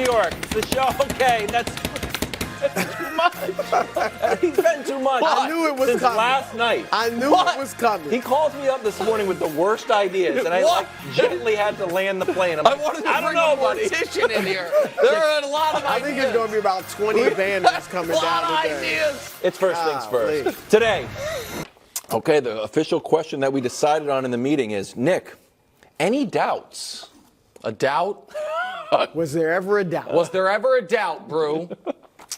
New York. It's the show. Okay, that's too much. He's been too much. I knew it was since coming. last night. I knew it was coming. He calls me up this morning with the worst ideas, and I gently had to land the plane. I'm I like, wanted to I don't bring know, a buddy. mortician in here. There are a lot of I ideas. think it's going to be about 20 bandits coming a lot down of today. ideas. It's first things first. Today, okay, the official question that we decided on in the meeting is, Nick, any doubts? A doubt? Was there ever a doubt? Was there ever a doubt, Brew?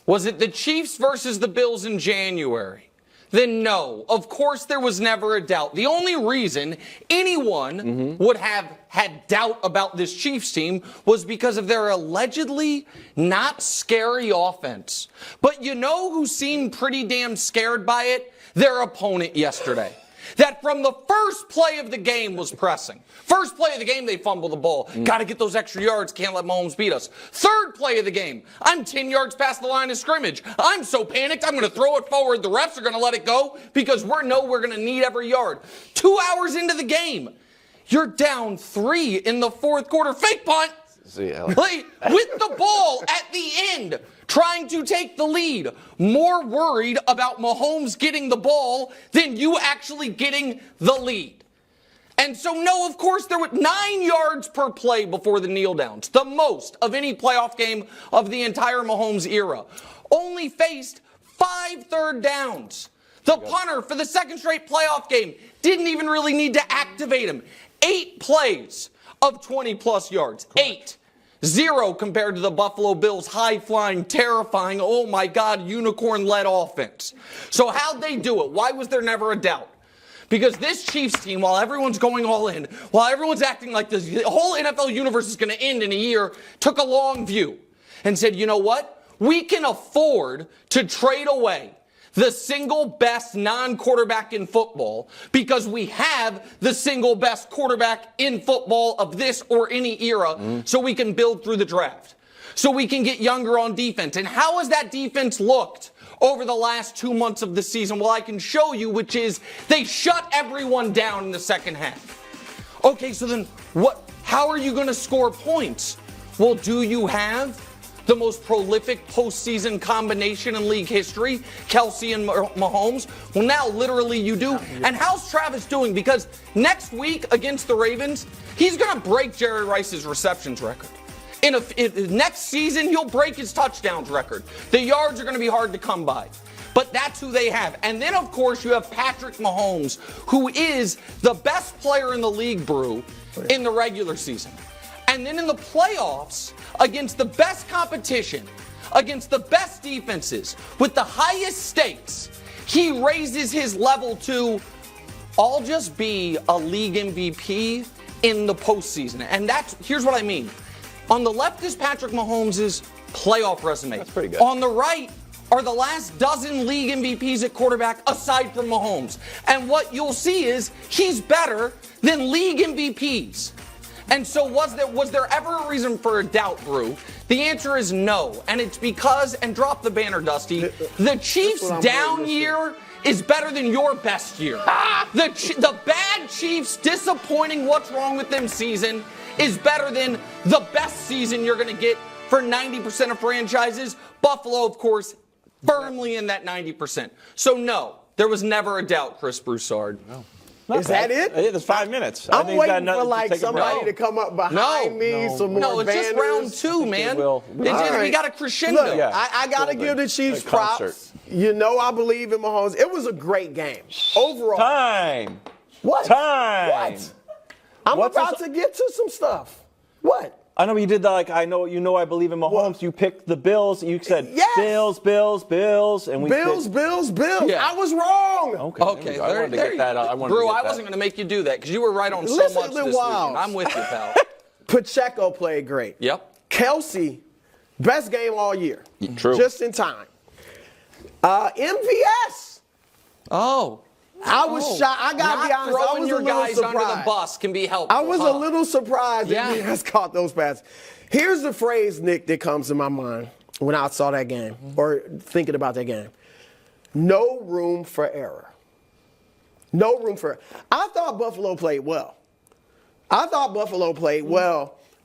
Was it the Chiefs versus the Bills in January? Then no, of course there was never a doubt. The only reason anyone would have had doubt about this Chiefs team was because of their allegedly not scary offense. But you know who seemed pretty damn scared by it? Their opponent yesterday. That from the first play of the game was pressing. First play of the game, they fumble the ball. Got to get those extra yards. Can't let Mahomes beat us. Third play of the game, I'm 10 yards past the line of scrimmage. I'm so panicked, I'm going to throw it forward. The refs are going to let it go because we're going to need every yard. 2 hours into the game, you're down 3 in the fourth quarter. Fake punt. Like, with the ball at the end, trying to take the lead. More worried about Mahomes getting the ball than you actually getting the lead. And so, no, of course, there were 9 yards per play before the kneel downs. The most of any playoff game of the entire Mahomes era. Only faced 5 third downs. The punter for the second straight playoff game didn't even really need to activate him. 8 plays of 20-plus yards. 8. 0 compared to the Buffalo Bills' high-flying, terrifying, oh my God, unicorn-led offense. So how'd they do it? Why was there never a doubt? Because this Chiefs team, while everyone's going all in, while everyone's acting like the whole NFL universe is going to end in a year, took a long view and said, you know what? We can afford to trade away the single best non-quarterback in football because we have the single best quarterback in football of this or any era, so we can build through the draft. So we can get younger on defense. And how has that defense looked over the last 2 months of the season? Well, I can show you, which is they shut everyone down in the second half. Okay, so then how are you going to score points? Well, do you have the most prolific postseason combination in league history, Kelce and Mahomes? Well, now literally you do. And how's Travis doing? Because next week against the Ravens, he's going to break Jerry Rice's receptions record. Next season, he'll break his touchdowns record. The yards are going to be hard to come by. But that's who they have. And then, of course, you have Patrick Mahomes, who is the best player in the league, Brew, in the regular season. And then in the playoffs, against the best competition, against the best defenses, with the highest stakes, he raises his level to, I'll just be a league MVP in the postseason. And here's what I mean. On the left is Patrick Mahomes' playoff resume. That's pretty good. On the right are the last dozen league MVPs at quarterback aside from Mahomes. And what you'll see is he's better than league MVPs. And so was there ever a reason for a doubt, Brew? The answer is no. And it's because, and drop the banner, Dusty, the Chiefs' down year is better than your best year. The bad Chiefs disappointing what's wrong with them season is better than the best season you're going to get for 90% of franchises. Buffalo, of course, firmly in that 90%. So no, there was never a doubt, Chris Broussard. No. Is that it? It's 5 minutes. I'm waiting for like somebody to come up behind me, some more No, it's just round banners. 2, man. Right. We got a crescendo. Look, I got to give the Chiefs props. You know I believe in Mahomes. It was a great game. Overall. Time. What? Time. What? I'm about to get to some stuff. What? I know you did that. Like I believe in Mahomes. What? You picked the Bills. You said Yes. Bills, and we Bills. Yeah. I was wrong. Okay, I wanted to get that. Brew, I wasn't going to make you do that because you were right on so much this weekend. I'm with you, pal. Pacheco played great. Yep. Kelce, best game all year. True. Just in time. MVS. Oh. I was shocked. I got to be honest. I was your a little guys surprised. under the bus can be helpful. I was a little surprised that MVS caught those passes. Here's the phrase, Nick, that comes to my mind when I saw that game or thinking about that game. No room for error. No room for error. I thought Buffalo played well.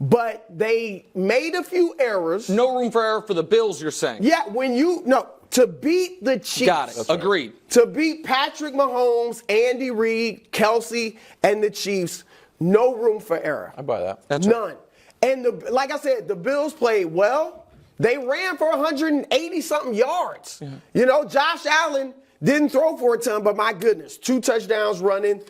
but they made a few errors. No room for error for the Bills, you're saying? Yeah, to beat the Chiefs. Got it. Agreed. To beat Patrick Mahomes, Andy Reid, Kelce, and the Chiefs, no room for error. I buy that. That's None. And like I said, the Bills played well. They ran for 180-something yards. Yeah. Josh Allen didn't throw for a ton, but my goodness, 2 touchdowns running.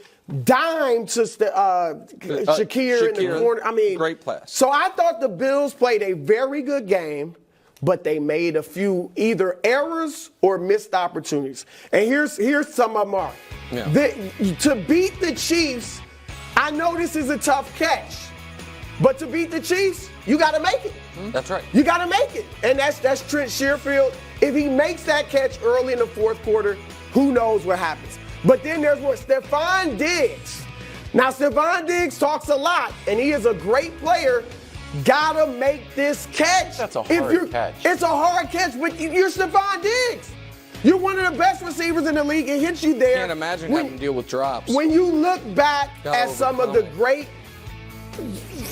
Dime to Shakir in the corner. I mean, great pass. So I thought the Bills played a very good game, but they made a few either errors or missed opportunities. And here's some of them are. Yeah. To beat the Chiefs, I know this is a tough catch, but to beat the Chiefs, you got to make it. That's right. You got to make it. And that's Trent Sherfield. If he makes that catch early in the fourth quarter, who knows what happens. But then there's Stefon Diggs. Now, Stefon Diggs talks a lot, and he is a great player. Gotta make this catch. That's a hard catch. It's a hard catch, but you're Stefon Diggs. You're one of the best receivers in the league. It hits you there. Can't imagine having to deal with drops. When you look back at some of the great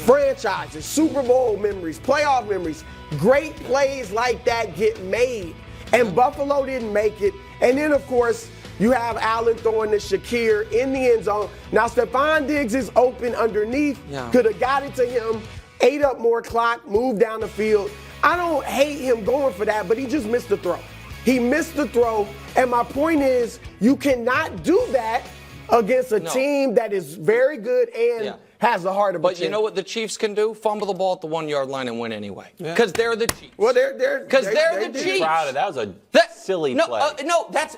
franchises, Super Bowl memories, playoff memories, great plays like that get made. And Buffalo didn't make it. And then, of course, you have Allen throwing to Shakir in the end zone. Now, Stefon Diggs is open underneath. Yeah. Could have got it to him, ate up more clock, moved down the field. I don't hate him going for that, but he just missed the throw. He missed the throw. And my point is, you cannot do that against a team that is very good and has the heart of a But you know what the Chiefs can do? Fumble the ball at the 1-yard line and win anyway. Because they're the Chiefs. Well, they're the Chiefs. That was a silly play.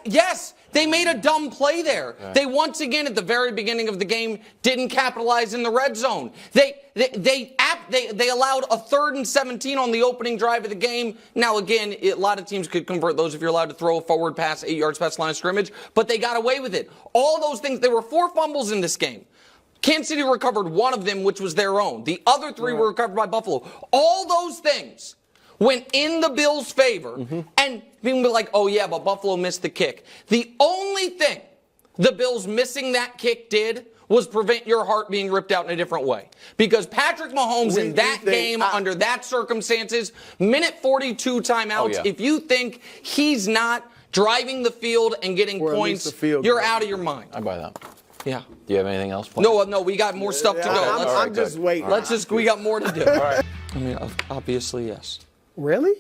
Yes, they made a dumb play there. Yeah. They once again at the very beginning of the game didn't capitalize in the red zone. They allowed a 3rd and 17 on the opening drive of the game. Now again, a lot of teams could convert those if you're allowed to throw a forward pass 8 yards past line of scrimmage, but they got away with it. All those things. There were 4 fumbles in this game. Kansas City recovered one of them, which was their own. The other 3 were recovered by Buffalo. All those things went in the Bills' favor, and people were like, oh yeah, but Buffalo missed the kick. The only thing the Bills missing that kick did was prevent your heart being ripped out in a different way. Because Patrick Mahomes in that game, under that circumstances, minute 42 timeouts, if you think he's not driving the field and getting points, you're out of your mind. I buy that. Yeah. Do you have anything else? No, we got more stuff to go. I'm just waiting. We got more to do. All right. I mean, obviously, yes. Really?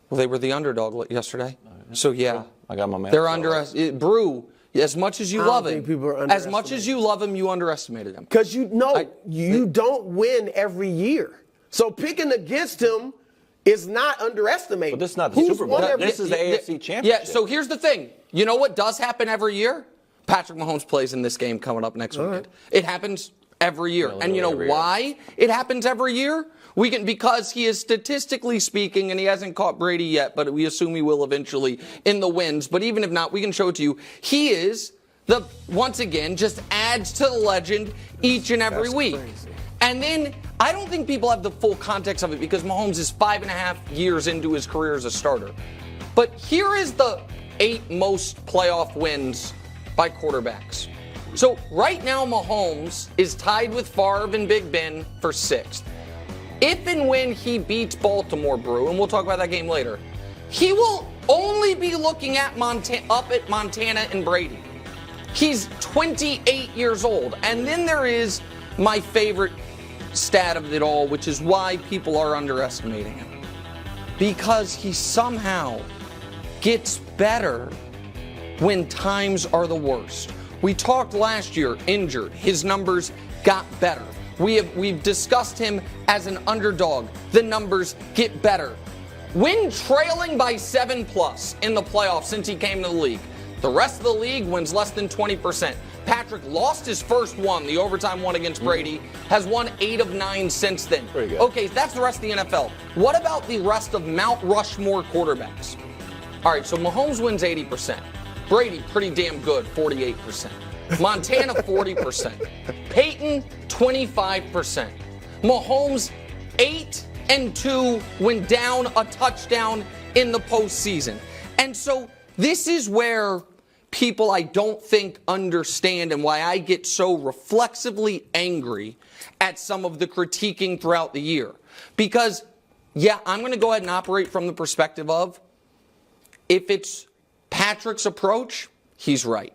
Well, they were the underdog yesterday. So, yeah. I got my man. They're Brew, as much as you love him, as much as you love him, you underestimated him. Because you don't win every year. So picking against him is not underestimating. But this is not the Super Bowl. This is the AFC Championship. Yeah, so here's the thing. You know what does happen every year? Patrick Mahomes plays in this game coming up next weekend. It happens every year. And you know why it happens every year? Because he is statistically speaking, and he hasn't caught Brady yet, but we assume he will eventually in the wins. But even if not, we can show it to you. He is once again, just adds to the legend each and every week. Crazy. And then I don't think people have the full context of it because Mahomes is 5.5 years into his career as a starter. But here is the 8 most playoff wins by quarterbacks. So right now Mahomes is tied with Favre and Big Ben for 6th. If and when he beats Baltimore, Brew, and we'll talk about that game later, he will only be looking at Montana and Brady. He's 28 years old. And then there is my favorite stat of it all, which is why people are underestimating him. Because he somehow gets better when times are the worst. We talked last year, injured. His numbers got better. We've discussed him as an underdog. The numbers get better. When trailing by 7+ in the playoffs since he came to the league, the rest of the league wins less than 20%. Patrick lost his first one, the overtime one against Brady, has won 8 of 9 since then. Pretty good. Okay, that's the rest of the NFL. What about the rest of Mount Rushmore quarterbacks? All right, so Mahomes wins 80%. Brady, pretty damn good, 48%. Montana, 40%. Peyton, 25%. Mahomes, 8-2 when down a touchdown in the postseason. And so this is where people I don't think understand and why I get so reflexively angry at some of the critiquing throughout the year. Because, yeah, I'm going to go ahead and operate from the perspective of, if it's Patrick's approach, he's right.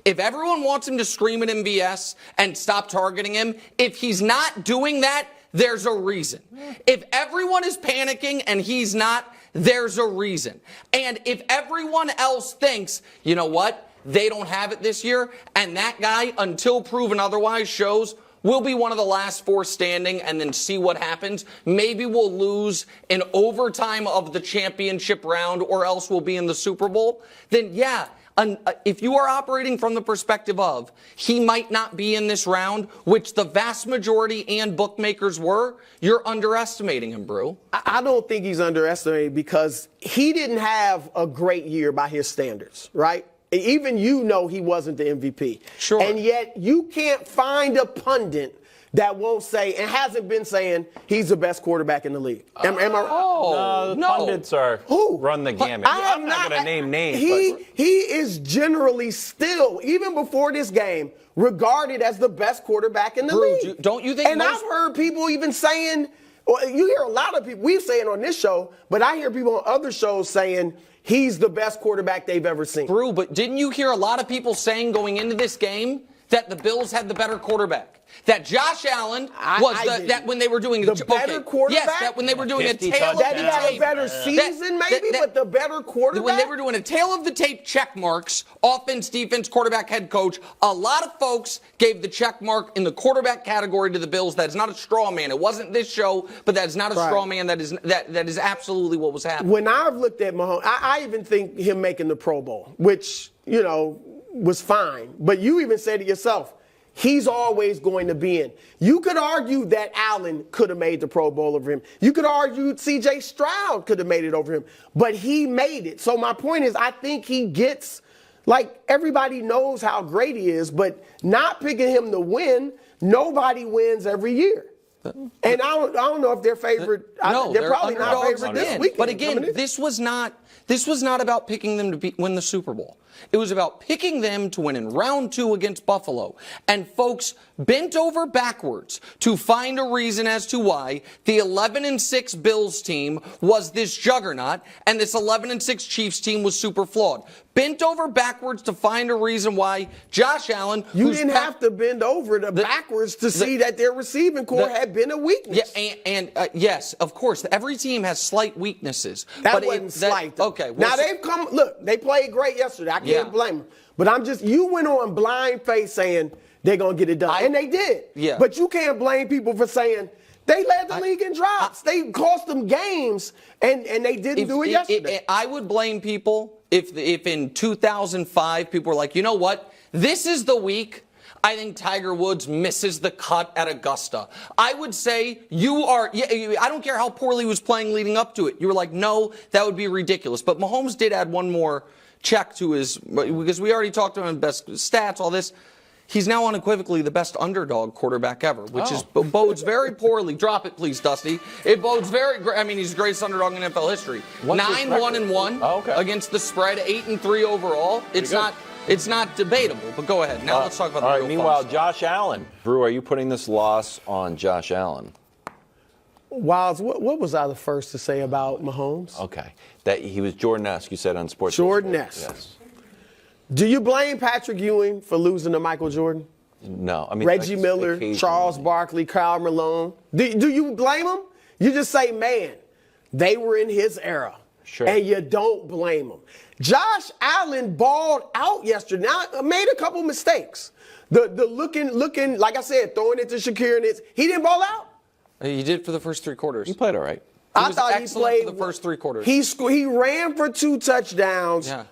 If everyone wants him to scream at MVS and stop targeting him, if he's not doing that, there's a reason. If everyone is panicking and he's not, there's a reason. And if everyone else thinks, you know what, they don't have it this year, and that guy, until proven otherwise, shows we'll be one of the last four standing and then see what happens. Maybe we'll lose in overtime of the championship round, or else we'll be in the Super Bowl. Then, yeah, if you are operating from the perspective of he might not be in this round, which the vast majority and bookmakers were, you're underestimating him, Brew. I don't think he's underestimated because he didn't have a great year by his standards, right? Even you know he wasn't the MVP. Sure. And yet you can't find a pundit that won't say, and hasn't been saying, he's the best quarterback in the league. Am I right? No, the pundits are run the gamut. I'm not going to name names. He is generally still, even before this game, regarded as the best quarterback in the league. Don't you think? And I've heard people even saying, well, you hear a lot of people, we say it on this show, but I hear people on other shows saying he's the best quarterback they've ever seen. Brew, but didn't you hear a lot of people saying going into this game that the Bills had the better quarterback? That Josh Allen was that when they were doing the better quarterback? Yes, that when they were doing a tail of the tape. That he had a better season, but the better quarterback? When they were doing a tail of the tape check marks, offense, defense, quarterback, head coach, a lot of folks gave the check mark in the quarterback category to the Bills. That's not a straw man. It wasn't this show, but that's not a straw man. That is absolutely what was happening. When I've looked at Mahomes, I even think him making the Pro Bowl, which, you know, was fine. But you even said it yourself. He's always going to be in. You could argue that Allen could have made the Pro Bowl over him. You could argue C.J. Stroud could have made it over him. But he made it. So my point is, I think he gets, like, everybody knows how great he is, but not picking him to win, nobody wins every year. And I don't know if they're favored. No, they're probably not favored this weekend. But again, this was not about picking them to win the Super Bowl. It was about picking them to win in round 2 against Buffalo. And folks bent over backwards to find a reason as to why the 11-6 Bills team was this juggernaut and this 11-6 Chiefs team was super flawed. Bent over backwards to find a reason why Josh Allen... You didn't have to bend over backwards to see that their receiving core had been a weakness. Yeah, and yes, of course, every team has slight weaknesses. That wasn't slight. Okay. Now, they played great yesterday. I can't blame them. But you went on blind faith saying they're going to get it done. And they did. Yeah. But you can't blame people for saying they led the league in drops. They cost them games, and they didn't do it yesterday. I would blame people if in 2005 people were like, you know what, this is the week I think Tiger Woods misses the cut at Augusta. I would say I don't care how poorly he was playing leading up to it. You were like, no, that would be ridiculous. But Mahomes did add one more check to his, because we already talked about his best stats, all this. He's now unequivocally the best underdog quarterback ever, which bodes very poorly. Drop it, please, Dusty. It bodes he's the greatest underdog in NFL history. 9-1-1 against the spread, 8-3 overall. It's not debatable, but go ahead. Now let's talk about the real meanwhile, stuff. Josh Allen. Brew, are you putting this loss on Josh Allen? Wiles, what was I the first to say about Mahomes? Okay. That he was Jordan-esque, you said on Sports. Jordan-esque. Yes. Do you blame Patrick Ewing for losing to Michael Jordan? No. I mean, Reggie Miller, Charles Barkley, Kyle Malone. Do you blame them? You just say, man, they were in his era. Sure. And you don't blame them. Josh Allen balled out yesterday. Now, made a couple mistakes. The looking, like I said, throwing it to Shakir, and he didn't ball out. He did for the first 3 quarters. He played all right. I thought he played for the first 3 quarters. He ran for 2 touchdowns. Yeah.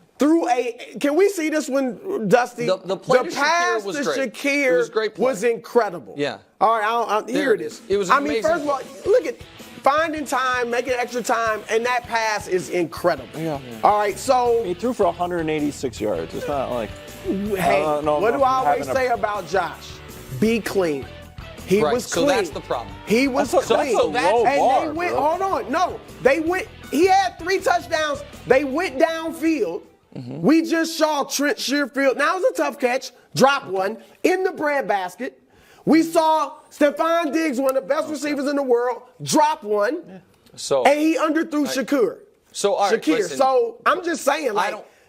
Can we see this one, Dusty? The pass to Shakir Shakir was great play. was incredible. Yeah. All right, here it is. It was an amazing first of all, look at finding time, making extra time, and that pass is incredible. Yeah. All right, so he threw for 186 yards. It's not like. Hey, what do I always say about Josh? Be clean. He was clean. So that's the problem. He was clean. That's a low bar, they went. bro. Hold on. No, they went. He had 3 touchdowns. They went downfield. We just saw Trent Sherfield. Now it was a tough catch. Drop one in the breadbasket. We saw Stefon Diggs, one of the best receivers in the world, drop one. Yeah. So and he underthrew Shakur. So, all right, listen, so I'm just saying,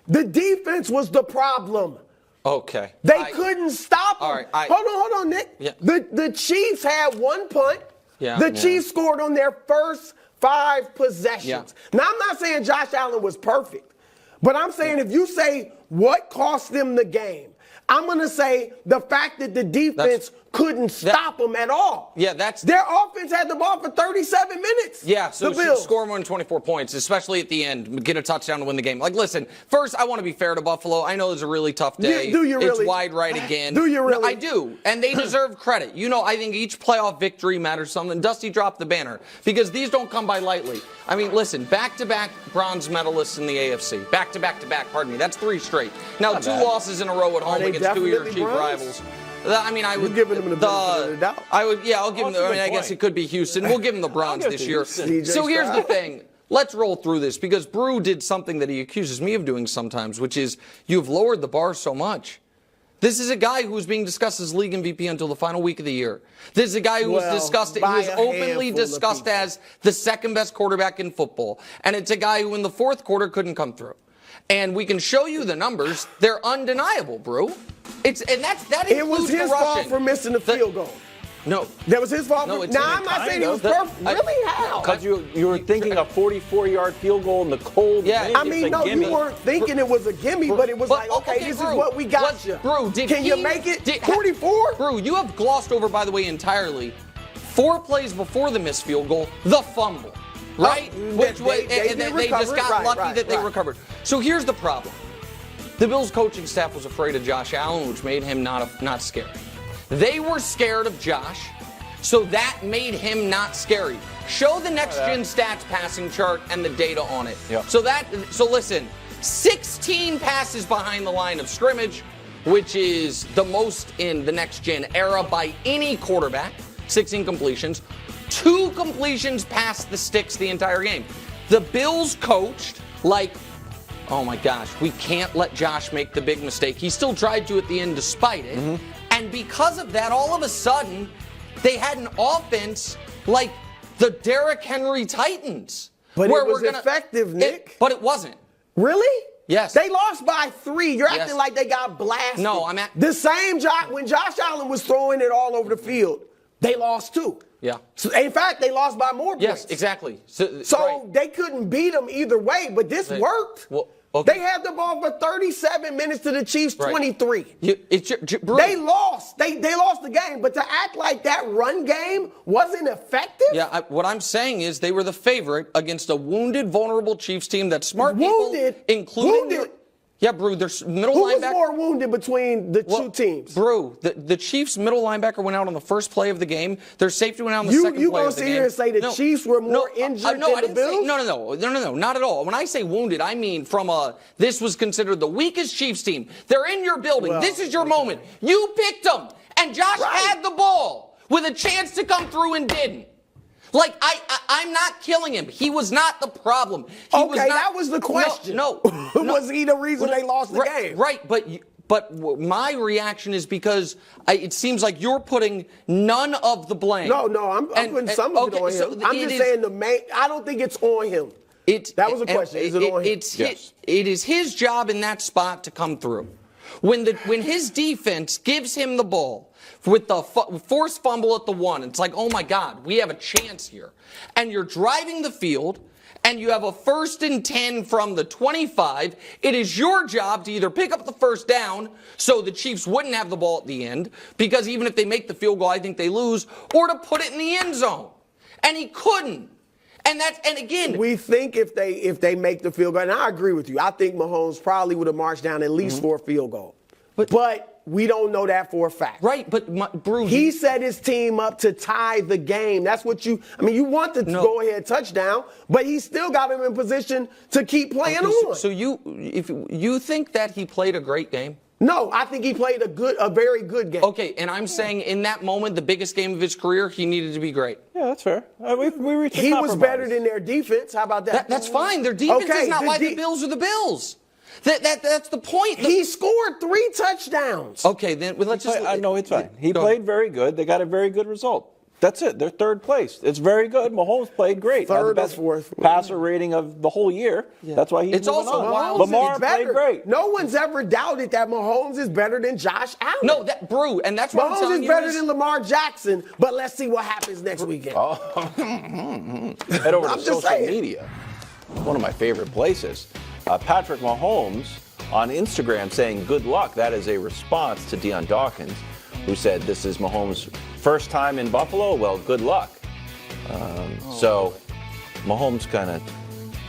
the defense was the problem. Okay. They couldn't stop him. All right, hold on, Nick. Yeah. The Chiefs had one punt. Yeah. The Chiefs scored on their first 5 possessions. Yeah. Now, I'm not saying Josh Allen was perfect, but I'm saying if you say what cost them the game, I'm going to say the fact that the defense couldn't stop them at all. Yeah, that's... Their offense had the ball for 37 minutes. Yeah, so the Bills score more than 24 points, especially at the end, get a touchdown to win the game. Like, listen, first, I want to be fair to Buffalo. I know it's a really tough day. Do you really? It's wide right again. Do you really? No, I do, and they deserve credit. You know, I think each playoff victory matters something. Dusty dropped the banner because these don't come by lightly. I mean, listen, back-to-back bronze medalists in the AFC. Back-to-back, pardon me. That's 3 straight. Now, 2 losses in a row at home against 2 of your chief rivals. I mean, I would give them the benefit of the doubt. I'll give them. I mean, I guess it could be Houston. We'll give them the bronze this year. So here's the thing. Let's roll through this because Brew did something that he accuses me of doing sometimes, which is you've lowered the bar so much. This is a guy who was being discussed as league MVP until the final week of the year. This is a guy who was openly discussed as the second best quarterback in football, and it's a guy who in the fourth quarter couldn't come through. And we can show you the numbers; they're undeniable, Brew. It was his fault for missing the field goal. No. That was his fault. No, I'm not saying it was perfect. Really? How? Because you were thinking a 44-yard field goal in the cold. Yeah. I mean, no, you weren't thinking it was a gimme, but it was okay, this is what we got you. Brew, can you make it 44? Brew, you have glossed over, by the way, entirely 4 plays before the missed field goal, the fumble. Right? They just got lucky that they recovered. So here's the problem. The Bills coaching staff was afraid of Josh Allen, which made him not scary. They were scared of Josh, so that made him not scary. Show the next-gen stats passing chart and the data on it. Yep. So listen, 16 passes behind the line of scrimmage, which is the most in the next-gen era by any quarterback, 16 completions. 2 completions past the sticks the entire game. The Bills coached like, oh my gosh, we can't let Josh make the big mistake. He still tried to at the end despite it. Mm-hmm. And because of that, all of a sudden, they had an offense like the Derrick Henry Titans. But it was effective, Nick. But it wasn't. Really? Yes. They lost by 3. You're acting like they got blasted. No, the same when Josh Allen was throwing it all over the field, they lost too. Yeah. So, in fact, they lost by more points. Yes, exactly. So right. They couldn't beat them either way, but this worked. Well, okay. They had the ball for 37 minutes to the Chiefs' 23. They lost. They lost the game, but to act like that run game wasn't effective? Yeah, what I'm saying is they were the favorite against a wounded, vulnerable Chiefs team that smart wounded, people, including yeah, Brew, their middle linebacker. Who was more wounded between the 2 teams? Brew, the Chiefs' middle linebacker went out on the first play of the game. Their safety went out on the second play of the game. You going to sit here and say the Chiefs were more injured than the Bills? No, not at all. When I say wounded, I mean this was considered the weakest Chiefs team. They're in your building. This is your moment. You picked them, and Josh had the ball with a chance to come through and didn't. Like, I'm not killing him. He was not the problem. That was the question. No. Was he the reason they lost the game? Right, but my reaction is because it seems like you're putting none of the blame. No, I'm putting some of it on him. I'm just saying I don't think it's on him. That was the question. Is it on him? It is his job in that spot to come through. When his defense gives him the ball, with the forced fumble at the 1, it's like, oh my God, we have a chance here. And you're driving the field, and you have a 1st and 10 from the 25. It is your job to either pick up the first down so the Chiefs wouldn't have the ball at the end, because even if they make the field goal, I think they lose, or to put it in the end zone. And he couldn't. And again, we think if they make the field goal, and I agree with you, I think Mahomes probably would have marched down at least for a field goal. But we don't know that for a fact. Right, but Bruce, he set his team up to tie the game. That's what you want the go-ahead touchdown, but he still got him in position to keep playing on. So if you think that he played a great game? No, I think he played a very good game. Okay, and I'm saying in that moment, the biggest game of his career, he needed to be great. Yeah, that's fair. We reached a He compromise. was better than their defense. How about that? That's fine. Their defense is not why the Bills are the Bills. That's the point. He scored 3 touchdowns. Okay, then let's just. No, it's fine. He Go played ahead. very good. They got a very good result. That's it. They're third place. It's very good. Mahomes played great. Had the Third or best fourth. passer rating of the whole year. That's why he's It's moving also on. wild. Lamar is played better. great. No one's ever doubted that Mahomes is better than Josh Allen. No, that Brew, and that's what I'm Mahomes telling is you. better than Lamar Jackson, but let's see what happens next weekend. Head over to I'm just social saying. media. One of my favorite places. Patrick Mahomes on Instagram saying good luck. That is a response to Deion Dawkins, who said this is Mahomes' first time in Buffalo. Well, good luck. So Mahomes kind of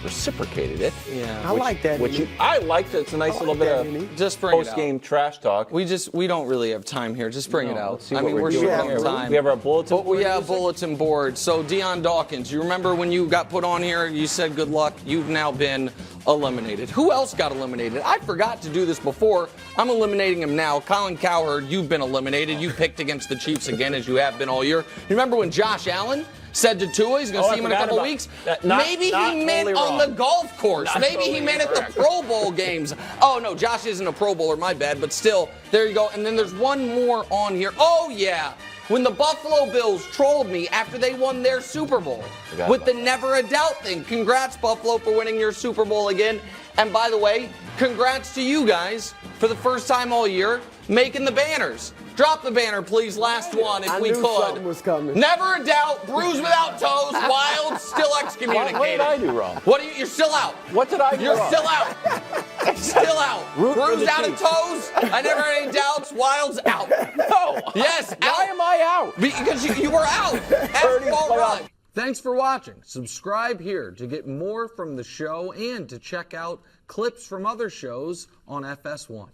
reciprocated it. Yeah. I like that. I liked it. It's a nice little bit of Just bring it out. post-game trash talk. We don't really have time here. Just bring it out. Let's see I what mean, we're we're doing short here. on time. We have our bulletin But board we have music? bulletin board. So Deion Dawkins, you remember when you got put on here? You said good luck. You've now been eliminated. Who else got eliminated? I forgot to do this before. I'm eliminating him now. Colin Cowherd, you've been eliminated. You picked against the Chiefs again, as you have been all year. You remember when Josh Allen said to Tua he's going to see him in a couple weeks? Maybe he meant on the golf course. Maybe he meant at the Pro Bowl games. Oh, no, Josh isn't a Pro Bowler, my bad. But still, there you go. And then there's one more on here. Oh, yeah. When the Buffalo Bills trolled me after they won their Super Bowl with the never a doubt thing. Congrats, Buffalo, for winning your Super Bowl again. And by the way, congrats to you guys for the first time all year making the banners. Drop the banner, please. Last one, if I we knew could. something was coming. Never a doubt. Bruised without toes. Wild. Still excommunicated. What did I do wrong? You're still out. What did I do You're wrong? still out. Still out. Root for Bruised the out of Chiefs. toes. I never had any doubts. Wild's out. No. Yes, Why out. am I out? Because you were out. Birdie's F-ball playoff. run. Thanks for watching. Subscribe here to get more from the show and to check out clips from other shows on FS1.